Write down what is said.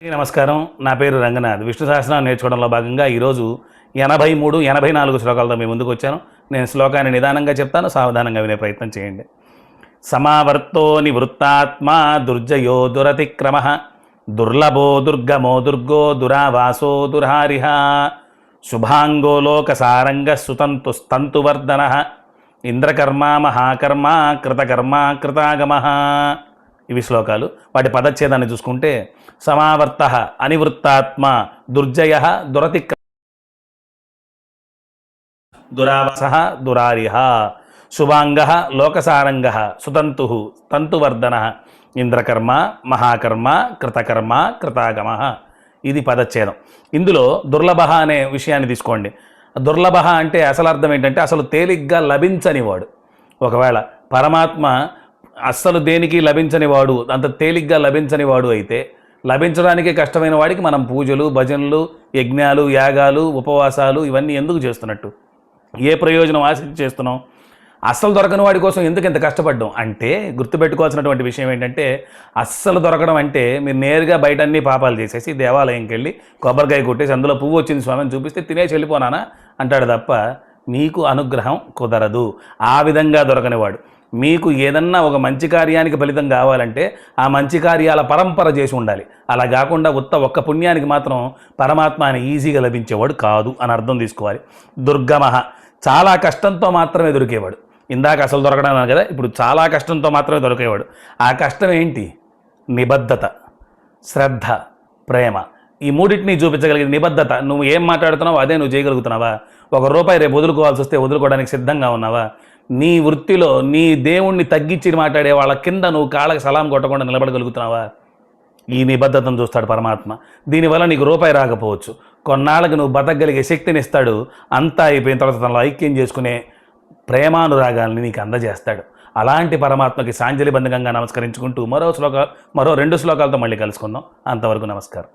నమస్కారం. నా పేరు రంగనాథ్. విష్ణు సహస్రనామం నేర్చుకోవడంలో భాగంగా ఈరోజు 83, 84 శ్లోకాలతో మీ ముందుకు వచ్చాను. నేను శ్లోకాన్ని నిదానంగా చెప్తాను, సావధానంగా వినే ప్రయత్నం చేయండి. సమావర్తో నివృత్తాత్మా దుర్జయో దురతిక్రమ దుర్లభో దుర్గమో దుర్గో దురావాసో దుర్హారిహ శుభాంగో లోకసారంగ సుతంతు stanతువర్ధన ఇంద్రకర్మ మహాకర్మ కృతకర్మ కృతాగమ. ఇవి శ్లోకాలు. వాటి పదచ్ఛేదాన్ని చూసుకుంటే సమావర్త అనివృత్తాత్మ దుర్జయ దురతిక్రమ దురావస దురారిహ శుభాంగ లోకసారంగ సుతంతు తంతువర్ధన ఇంద్రకర్మ మహాకర్మ కృతకర్మ కృతాగమ. ఇది పదచ్ఛేదం. ఇందులో దుర్లభ అనే విషయాన్ని తీసుకోండి. దుర్లభ అంటే అసలు అర్థం ఏంటంటే అసలు తేలిగ్గా లభించనివాడు. ఒకవేళ పరమాత్మ అస్సలు దేనికి లభించనివాడు, అంత తేలిగ్గా లభించనివాడు అయితే లభించడానికి కష్టమైన వాడికి మనం పూజలు, భజనలు, యజ్ఞాలు, యాగాలు, ఉపవాసాలు ఇవన్నీ ఎందుకు చేస్తున్నట్టు? ఏ ప్రయోజనం ఆశించి చేస్తున్నాం? అస్సలు దొరకని వాడి కోసం ఎందుకు ఇంత కష్టపడ్డాం అంటే గుర్తుపెట్టుకోవాల్సినటువంటి విషయం ఏంటంటే అస్సలు దొరకడం అంటే మీరు నేరుగా బయట అన్ని పాపాలు చేసేసి దేవాలయంకి వెళ్ళి కొబ్బరికాయ కొట్టేసి అందులో పువ్వు వచ్చింది స్వామిని చూపిస్తే తినేసి వెళ్ళిపోనానా అంటాడు తప్ప మీకు అనుగ్రహం కుదరదు. ఆ విధంగా దొరకనివాడు. మీకు ఏదన్నా ఒక మంచి కార్యానికి ఫలితం కావాలంటే ఆ మంచి కార్యాల పరంపర చేసి ఉండాలి. అలా కాకుండా ఒక్క పుణ్యానికి మాత్రం పరమాత్మ అని ఈజీగా లభించేవాడు కాదు అని అర్థం తీసుకోవాలి. దుర్గమ చాలా కష్టంతో మాత్రమే దొరికేవాడు. ఇందాక అసలు దొరకడం కదా, ఇప్పుడు చాలా కష్టంతో మాత్రమే దొరికేవాడు. ఆ కష్టం ఏంటి? నిబద్ధత, శ్రద్ధ, ప్రేమ. ఈ మూడింటిని చూపించగలిగేది నిబద్ధత. నువ్వు ఏం మాట్లాడుతున్నావో అదే నువ్వు చేయగలుగుతున్నావా? ₹1 రేపు వదులుకోవాల్సి వస్తే వదులుకోవడానికి సిద్ధంగా ఉన్నావా? నీ వృత్తిలో నీ దేవుణ్ణి తగ్గించి మాట్లాడే వాళ్ళ కింద నువ్వు కాళ్ళకి సలాం కొట్టకుండా నిలబడగలుగుతున్నావా? ఈ నిబద్ధతను చూస్తాడు పరమాత్మ. దీనివల్ల నీకు రూపాయి రాకపోవచ్చు, కొన్నాళ్ళకి నువ్వు బతకగలిగే శక్తిని ఇస్తాడు. అంతా అయిపోయిన తర్వాత తనలో ఐక్యం చేసుకునే ప్రేమానురాగాల్ని నీకు అందజేస్తాడు. అలాంటి పరమాత్మకి సాంజలిబంధకంగా నమస్కరించుకుంటూ మరో 2 శ్లోకాలతో మళ్ళీ కలుసుకుందాం. అంతవరకు నమస్కారం.